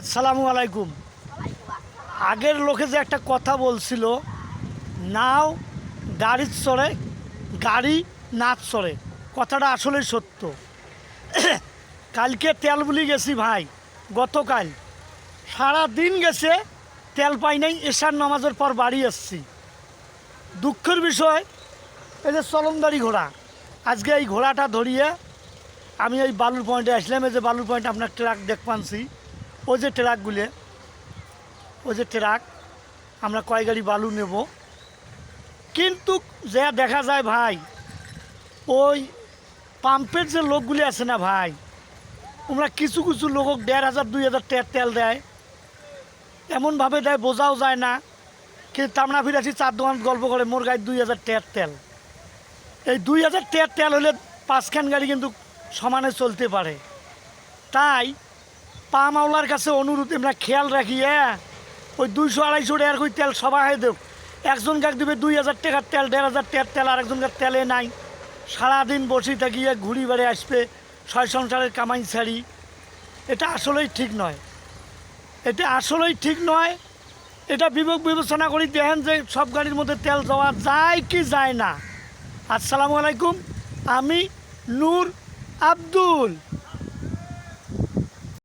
আসসালামু আলাইকুম। আগের লোকে যে একটা কথা বলছিল, নাও গাড়ির চড়ে গাড়ি নাচ চড়ে, কথাটা আসলেই সত্য। কালকে তেল বুলি গেছি ভাই, গতকাল সারা দিন গেছে, তেল পাই নাই। এশার নামাজের পর বাড়ি আসছি। দুঃখের বিষয়, এই যে চলনদারি ঘোড়া, আজকে এই ঘোড়াটা ধরিয়ে আমি এই বালুর পয়েন্টে আসলাম। এই যে বালুর পয়েন্টে আপনার ট্রাক দেখ পানছি, ওই যে ট্রাকগুলো, ওই যে ট্রাক, আমরা কয় গাড়ি বালু নেব। কিন্তু যা দেখা যায় ভাই, ওই পাম্পের যে লোকগুলি আছে না ভাই, ওরা কিছু কিছু লোক ১,৫০০ ২,০০০ টাকার তেল দেয়, এমনভাবে দেয় বোঝাও যায় না। কিন্তু তামনা ফিরাছি চার দোকান গল্প করে, মোর গাড়ি ২,০০০ টাকার তেল। এই ২,০০০ টাকার তেল হলে ৫খান গাড়ি কিন্তু সমানে চলতে পারে। তাই পা মাওলার কাছে অনুরোধ, আমরা খেয়াল রাখি। ওই ২০০-২৫০ টাকার কই তেল সবাই দেব। একজন গাছ দেবে ২,০০০ টাকার তেল, ১,৫০০ টাকার তেল, আর একজন গাছ তেলে নাই। সারাদিন বসে থাকিয়ে ঘুরি বেড়ে আসবে, ছয় সংসারের কামাই ছাড়ি। এটা আসলেই ঠিক নয়, এটা আসলেই ঠিক নয়। এটা বিবেক বিবেচনা করি দেখেন যে সব গাড়ির মধ্যে তেল দেওয়া যায় কি যায় না। আসসালামু আলাইকুম, আমি নূর আব্দুল।